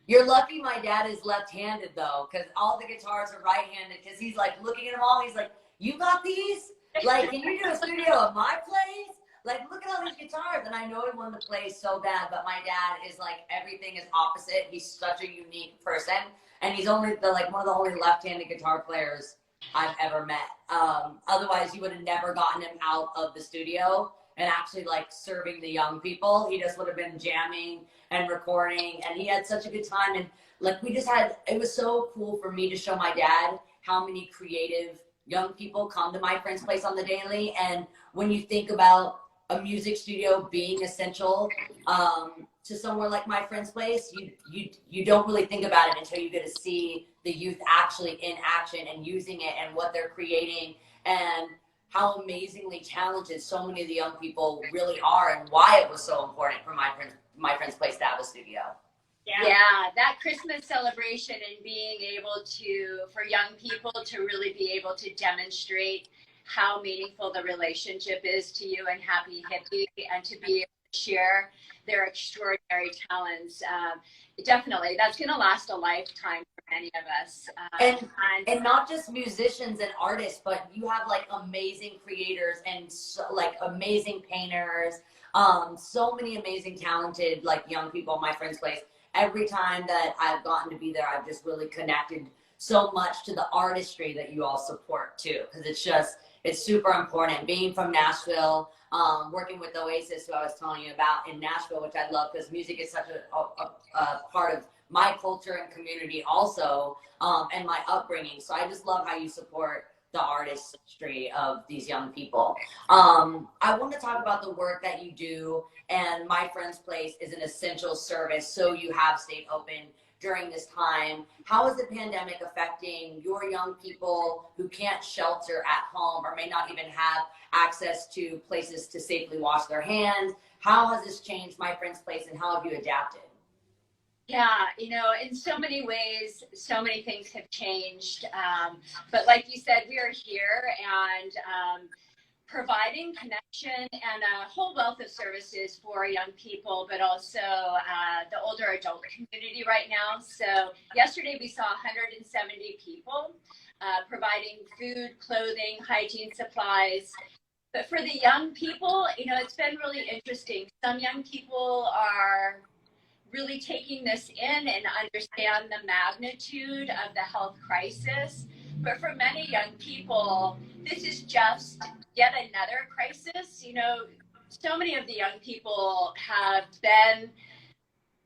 You're lucky my dad is left-handed, though, because all the guitars are right-handed, because he's, like, looking at them all. He's like, you got these? Like, can you do a studio at my place? Like, look at all these guitars. And I know he wanted to play so bad, but my dad is, like, everything is opposite. He's such a unique person. And he's only, one of the only left-handed guitar players I've ever met. Otherwise, you would have never gotten him out of the studio and actually like serving the young people. He just would have been jamming and recording, and he had such a good time. And like we just had, it was so cool for me to show my dad how many creative young people come to my friend's place on the daily. And when you think about a music studio being essential to somewhere like my friend's place, you don't really think about it until you get to see the youth actually in action and using it and what they're creating, and how amazingly talented so many of the young people really are, and why it was so important for my friend's place to have a studio. Yeah, that Christmas celebration and being able to, for young people to really be able to demonstrate how meaningful the relationship is to you and Happy Hippie, and to be able to share their extraordinary talents. Definitely, that's going to last a lifetime for many of us. And not just musicians and artists, but you have like amazing creators and so, like amazing painters, so many amazing talented like young people in my friend's place. Every time that I've gotten to be there, I've just really connected so much to the artistry that you all support too, because it's super important. Being from Nashville, working with Oasis, who I was telling you about in Nashville, which I love because music is such a part of my culture and community also, and my upbringing. So I just love how you support the artistry of these young people. I want to talk about the work that you do, and My Friend's Place is an essential service, so you have stayed open during this time. How is the pandemic affecting your young people who can't shelter at home or may not even have access to places to safely wash their hands? How has this changed My Friend's Place, and how have you adapted? Yeah, in so many ways, so many things have changed. But like you said, we are here and providing connection and a whole wealth of services for young people, but also the older adult community right now. So yesterday we saw 170 people providing food, clothing, hygiene supplies. But for the young people, it's been really interesting. Some young people are really taking this in and understand the magnitude of the health crisis. But for many young people, this is just yet another crisis. So many of the young people have been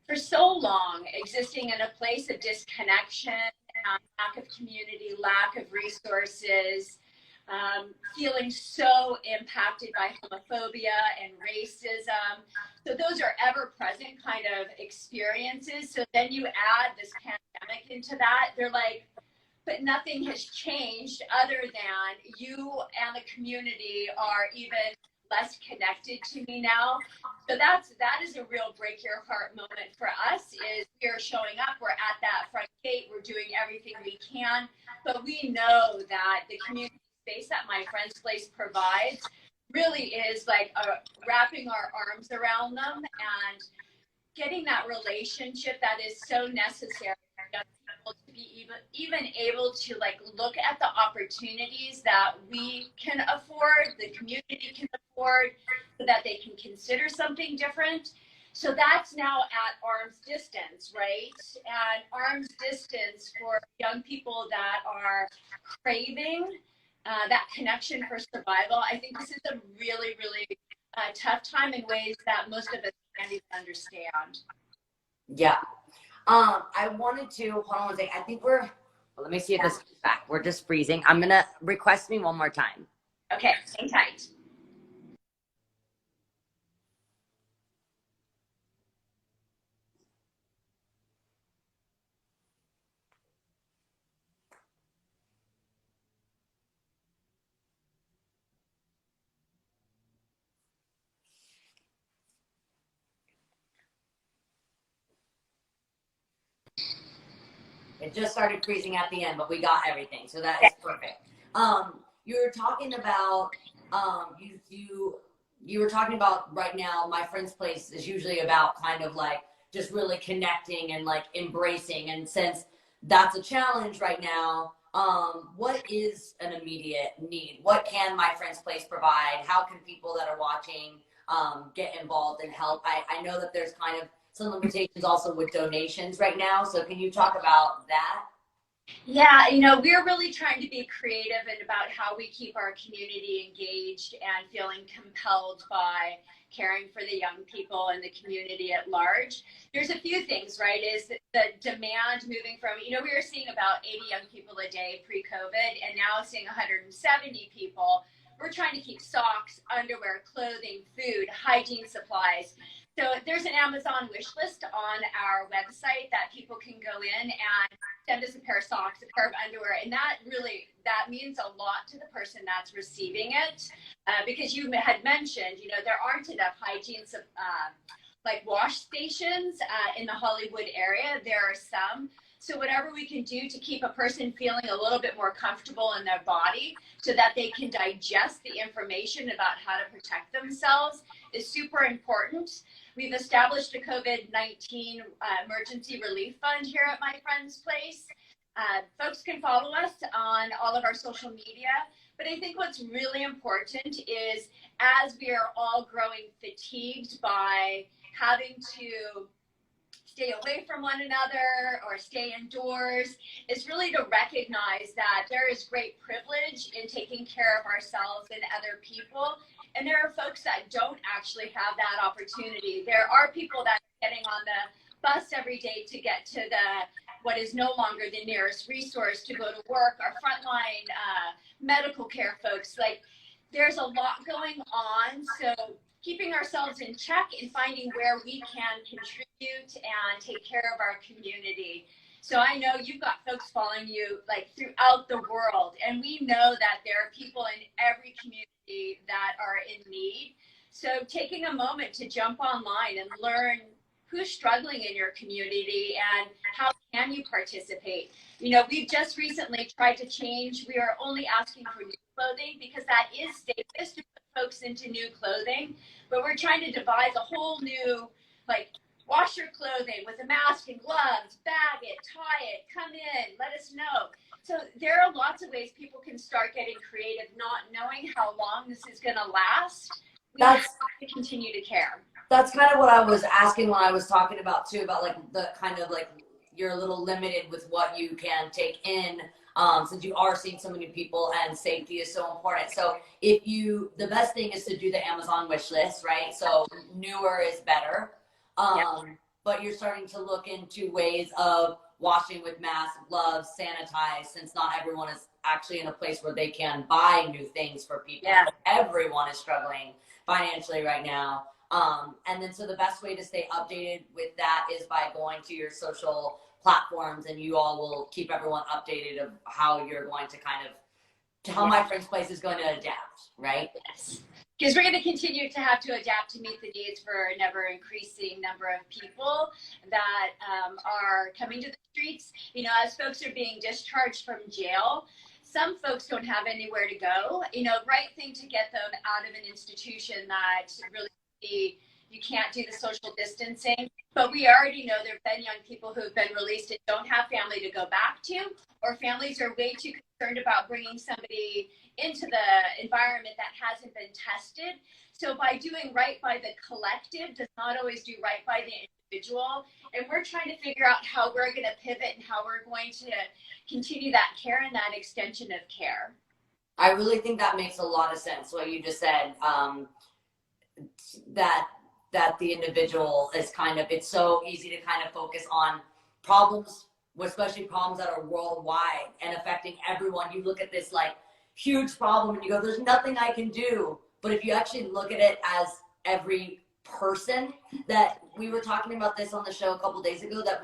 for so long existing in a place of disconnection, lack of community, lack of resources, feeling so impacted by homophobia and racism. So those are ever present kind of experiences. So then you add this pandemic into that. They're like, but nothing has changed other than you and the community are even less connected to me now. So that is a real break your heart moment for us. Is we're showing up, we're at that front gate, we're doing everything we can, but we know that the community space that My Friend's Place provides really is like wrapping our arms around them and getting that relationship that is so necessary for young people to be even able to like look at the opportunities that we can afford, the community can afford, so that they can consider something different. So that's now at arm's distance, right? And arm's distance for young people that are craving that connection for survival. I think this is a really, really tough time in ways that most of us can't even understand. Yeah. I wanted to, hold on one second. I think well, let me see if this is back. We're just freezing. I'm going to request me one more time. Okay, hang tight. It just started freezing at the end, but we got everything, so that is perfect. You were talking about you were talking about right now. My Friend's Place is usually about kind of like just really connecting and like embracing. And since that's a challenge right now, what is an immediate need? What can My Friend's Place provide? How can people that are watching get involved and help? I know that there's kind of some limitations also with donations right now. So can you talk about that? Yeah, you know, we're really trying to be creative and about how we keep our community engaged and feeling compelled by caring for the young people and the community at large. There's a few things, right? Is the demand moving from, you know, we were seeing about 80 young people a day pre-COVID and now seeing 170 people. We're trying to keep socks, underwear, clothing, food, hygiene supplies. So there's an Amazon wish list on our website that people can go in and send us a pair of socks, a pair of underwear, and that means a lot to the person that's receiving it, because you had mentioned, you know, there aren't enough hygiene like wash stations in the Hollywood area. There are some. So whatever we can do to keep a person feeling a little bit more comfortable in their body so that they can digest the information about how to protect themselves is super important. We've established a COVID-19 emergency relief fund here at my friend's place. Folks can follow us on all of our social media. But I think what's really important is as we are all growing fatigued by having to stay away from one another or stay indoors, is really to recognize that there is great privilege in taking care of ourselves and other people. And there are folks that don't actually have that opportunity. There are people that are getting on the bus every day to get to what is no longer the nearest resource to go to work, our frontline medical care folks. Like, there's a lot going on. So keeping ourselves in check and finding where we can contribute and take care of our community. So I know you've got folks following you like throughout the world, and we know that there are people in every community that are in need. So taking a moment to jump online and learn who's struggling in your community and how can you participate. You know, we've just recently tried to change. We are only asking for new clothing because that is safest to put folks into new clothing. But we're trying to devise a whole new, like, wash your clothing with a mask and gloves, bag it, tie it, come in, let us know. So there are lots of ways people can start getting creative, not knowing how long this is going to last. We have to continue to care. That's kind of what I was asking when I was talking about too, about like the kind of like you're a little limited with what you can take in, since you are seeing so many people and safety is so important. So the best thing is to do the Amazon wish list, right? So newer is better. But you're starting to look into ways of washing with masks, gloves, sanitize, since not everyone is actually in a place where they can buy new things for people. Yeah. Everyone is struggling financially right now. And then so the best way to stay updated with that is by going to your social platforms, and you all will keep everyone updated of how you're going to kind of, how My Friend's Place is going to adapt, right? Yes. Because we're going to continue to have to adapt to meet the needs for an ever increasing number of people that are coming to the streets. You know, as folks are being discharged from jail, some folks don't have anywhere to go. You know, right thing to get them out of an institution that really you can't do the social distancing. But we already know there have been young people who have been released and don't have family to go back to, or families are way too concerned about bringing somebody into the environment that hasn't been tested. So by doing right by the collective does not always do right by the individual. And we're trying to figure out how we're going to pivot and how we're going to continue that care and that extension of care. I really think that makes a lot of sense, what you just said. That the individual is kind of, it's so easy to kind of focus on problems, especially problems that are worldwide and affecting everyone. You look at this like huge problem and you go, there's nothing I can do. But if you actually look at it as every person, that we were talking about this on the show a couple days ago, that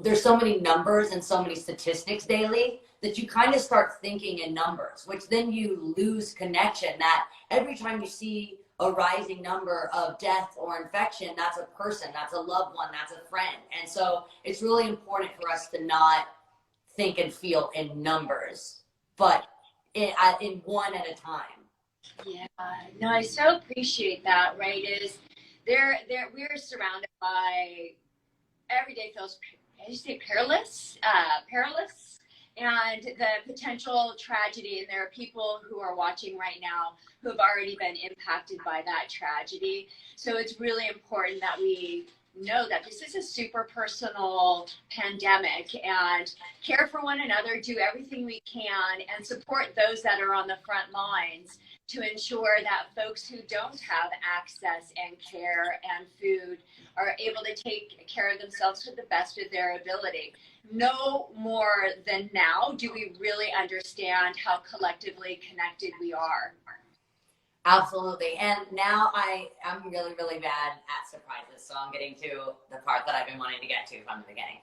there's so many numbers and so many statistics daily that you kind of start thinking in numbers, which then you lose connection. That every time you see a rising number of death or infection, that's a person, that's a loved one, that's a friend. And so it's really important for us to not think and feel in numbers, but in one at a time. Yeah, no, I so appreciate that, right? Is we're surrounded by, every day feels, I just say perilous, and the potential tragedy. And there are people who are watching right now who have already been impacted by that tragedy. So it's really important that we know that this is a super personal pandemic, and care for one another, do everything we can, and support those that are on the front lines to ensure that folks who don't have access and care and food are able to take care of themselves to the best of their ability. No more than now do we really understand how collectively connected we are. Absolutely. And now I'm really, really bad at surprises. So I'm getting to the part that I've been wanting to get to from the beginning.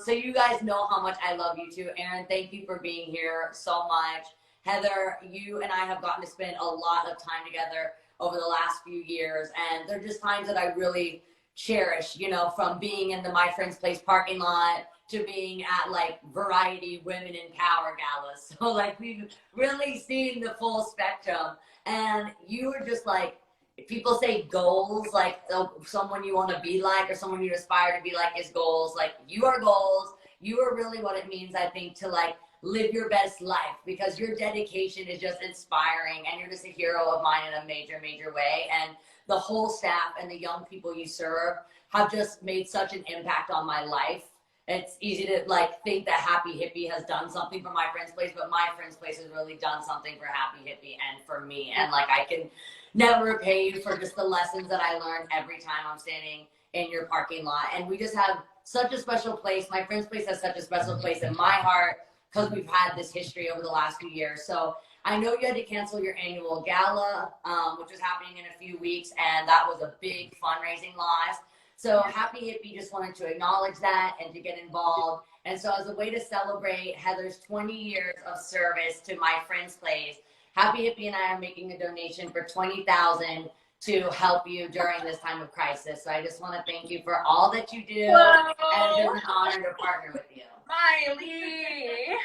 So you guys know how much I love you too. Aaron, thank you for being here so much. Heather, you and I have gotten to spend a lot of time together over the last few years. And they're just times that I really cherish, you know, from being in the My Friend's Place parking lot to being at like Variety Women in Power galas. So like we've really seen the full spectrum. And you were just like, people say goals, like someone you want to be like or someone you aspire to be like is goals. Like you are goals. You are really what it means, I think, to like live your best life, because your dedication is just inspiring and you're just a hero of mine in a major, major way. And the whole staff and the young people you serve have just made such an impact on my life. It's easy to like think that Happy Hippie has done something for My Friend's Place, but My Friend's Place has really done something for Happy Hippie and for me. And like I can never repay you for just the lessons that I learned every time I'm standing in your parking lot. And we just have such a special place. My Friend's Place has such a special place in my heart because we've had this history over the last few years. So I know you had to cancel your annual gala, which is happening in a few weeks, and that was a big fundraising loss. So Happy Hippie just wanted to acknowledge that and to get involved. And so as a way to celebrate Heather's 20 years of service to My Friend's Place, Happy Hippie and I are making a donation for $20,000 to help you during this time of crisis. So I just want to thank you for all that you do. Whoa. And it's an honor to partner with you. Miley!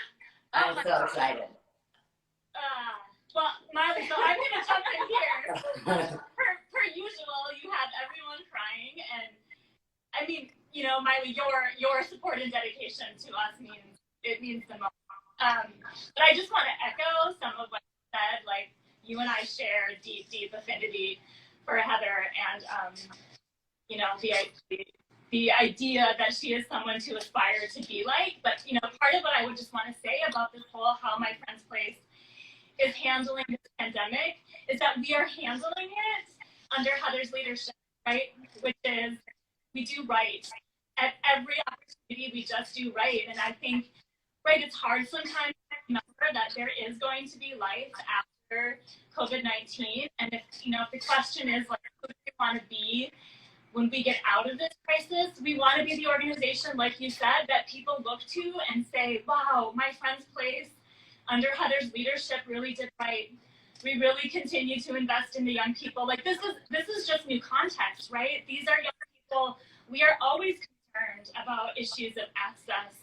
I'm so excited. Well, Miley, so I'm going to jump in here. Per usual, you had everyone crying, and I mean, you know, Miley, your support and dedication to us means the most. But I just want to echo some of what you said. Like, you and I share deep, deep affinity for Heather, and you know, the idea that she is someone to aspire to be like. But you know, part of what I would just want to say about this whole How My Friend's Place is handling this pandemic is that we are handling it under Heather's leadership, right? Which is, we do right. At every opportunity, we just do right. And I think, right, it's hard sometimes to remember that there is going to be life after COVID-19. And if the question is, like, who do we want to be when we get out of this crisis? We want to be the organization, like you said, that people look to and say, wow, My Friend's Place under Heather's leadership really did right. We really continue to invest in the young people. Like this is just new context, right? These are young people. We are always concerned about issues of access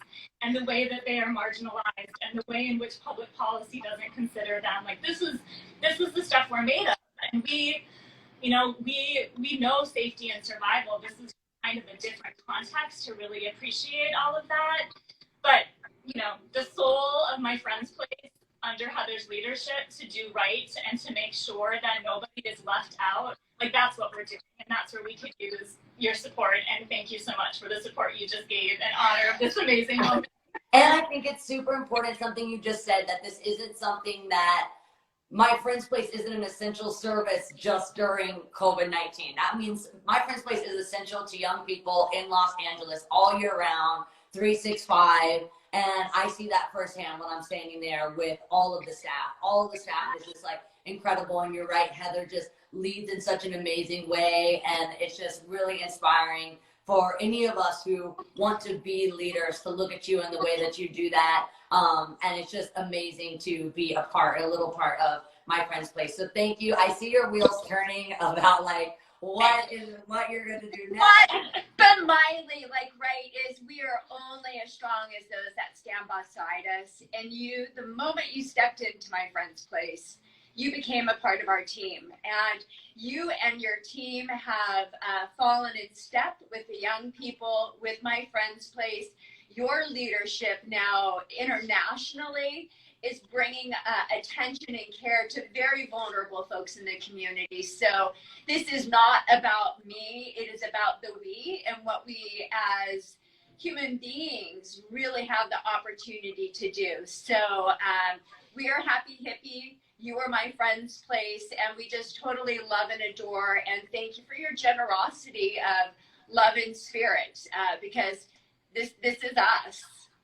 and the way that they are marginalized and the way in which public policy doesn't consider them. Like this is the stuff we're made of. And we know safety and survival. This is kind of a different context to really appreciate all of that. But you know, the soul of My Friend's Place under Heather's leadership to do right and to make sure that nobody is left out, like that's what we're doing. And that's where we could use your support. And thank you so much for the support you just gave in honor of this amazing moment. And I think it's super important, something you just said, that this isn't something that My Friend's Place isn't an essential service just during COVID-19. That means My Friend's Place is essential to young people in Los Angeles all year round, 365. And I see that firsthand when I'm standing there with all of the staff. All of the staff is just like incredible. And you're right, Heather just leads in such an amazing way. And it's just really inspiring for any of us who want to be leaders to look at you in the way that you do that. And it's just amazing to be a little part of My Friend's Place. So thank you. I see your wheels turning about like, what you're going to do next. But Miley, is we are only as strong as those that stand beside us. And the moment you stepped into My Friend's Place, you became a part of our team. And you and your team have fallen in step with the young people, with My Friend's Place. Your leadership now internationally is bringing attention and care to very vulnerable folks in the community. So this is not about me, it is about the we and what we as human beings really have the opportunity to do. So we are Happy Hippie. You are my friend's place, and we just totally love and adore. And thank you for your generosity of love and spirit, because this is us.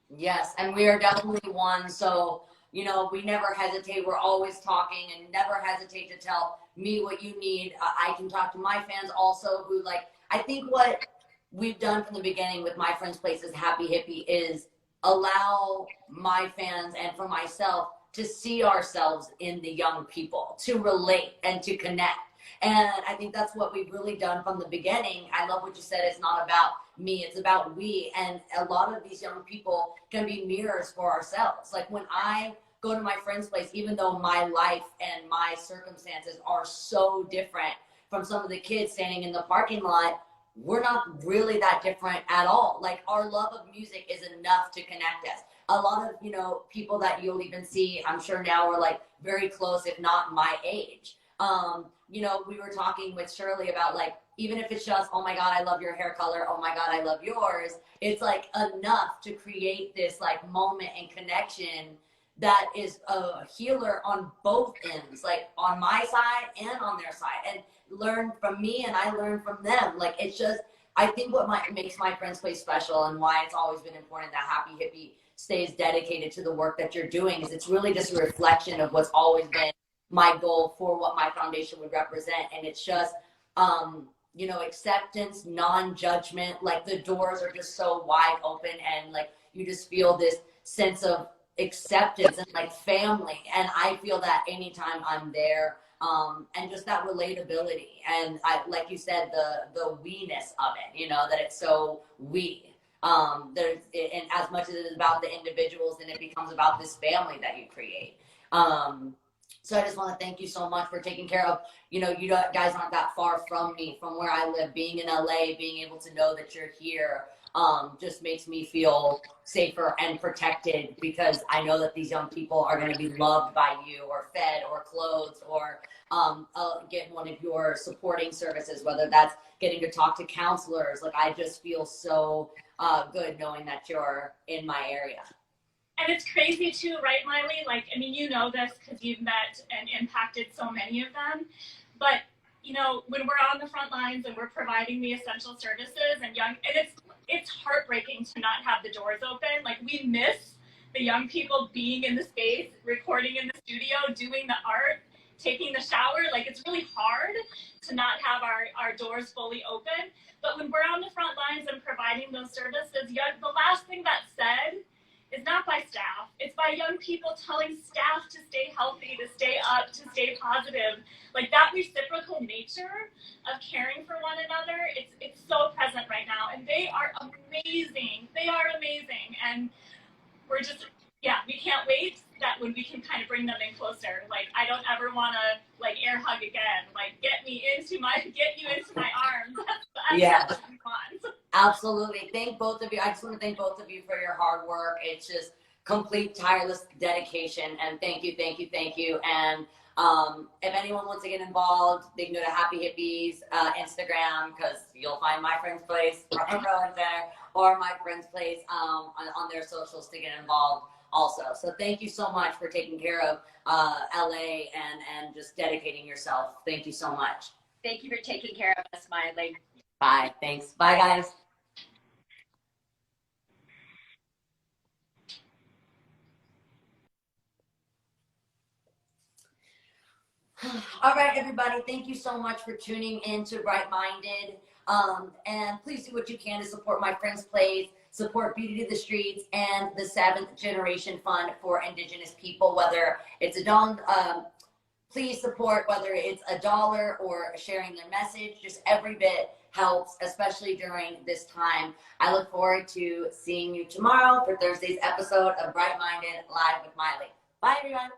Yes, and we are definitely one. So, you know, we never hesitate. We're always talking and never hesitate to tell me what you need. I can talk to my fans also who, like, I think what we've done from the beginning with My Friend's Place is Happy Hippie is allow my fans and for myself to see ourselves in the young people, to relate and to connect. And I think that's what we've really done from the beginning. I love what you said. It's not about me, it's about we. And a lot of these young people can be mirrors for ourselves. Like when I go to My Friend's Place, even though my life and my circumstances are so different from some of the kids standing in the parking lot, we're not really that different at all. Like our love of music is enough to connect us. A lot of, you know, people that you'll even see, I'm sure now are like very close, if not my age. You know, we were talking with Shirley about like, even if it's just, oh my God, I love your hair color. Oh my God, I love yours. It's like enough to create this like moment and connection that is a healer on both ends, like on my side and on their side, and learn from me and I learn from them. Like it's just, I think what makes My Friend's Place special and why it's always been important that Happy Hippie stays dedicated to the work that you're doing is it's really just a reflection of what's always been my goal for what my foundation would represent. And it's just, you know, acceptance, non-judgment, like the doors are just so wide open and like you just feel this sense of acceptance and like family. And I feel that anytime I'm there, and just that relatability. And I, like you said, the we-ness of it, you know, that it's so we. And as much as it is about the individuals, then it becomes about this family that you create. So I just want to thank you so much for taking care of, you know, you guys aren't that far from me, from where I live. Being in LA, being able to know that you're here, just makes me feel safer and protected because I know that these young people are going to be loved by you or fed or clothed or get one of your supporting services, whether that's getting to talk to counselors. Like I just feel so good knowing that you're in my area. And it's crazy too, right, Miley? Like, I mean, you know this because you've met and impacted so many of them. But, you know, when we're on the front lines and we're providing the essential services and it's heartbreaking to not have the doors open. Like, we miss the young people being in the space, recording in the studio, doing the art, taking the shower. Like, it's really hard to not have our doors fully open. But when we're on the front lines and providing those services, the last thing that's said is not by staff. It's by young people telling staff to stay healthy, to stay up, to stay positive. Like that reciprocal nature of caring for one another, it's so present right now. And they are amazing. They are amazing. And we're just, yeah, we can't wait that when we can kind of bring them in closer. Like, I don't ever want to like air hug again. Like, get you into my arms. That's what we want. Absolutely. Thank both of you. I just want to thank both of you for your hard work. It's just complete tireless dedication. And thank you, thank you, thank you. And if anyone wants to get involved, they can go to Happy Hippies Instagram because you'll find My Friend's Place there or My Friend's Place on their socials to get involved also. So thank you so much for taking care of LA and just dedicating yourself. Thank you so much. Thank you for taking care of us, Miley. Bye. Thanks. Bye, guys. All right, everybody. Thank you so much for tuning in to Bright Minded. And please do what you can to support My Friend's Place, support Beauty to the Streets, and the 7th Generation Fund for Indigenous people, whether it's a dollar. Please support whether it's $1 or sharing their message. Just every bit helps, especially during this time. I look forward to seeing you tomorrow for Thursday's episode of Bright Minded Live with Miley. Bye, everyone.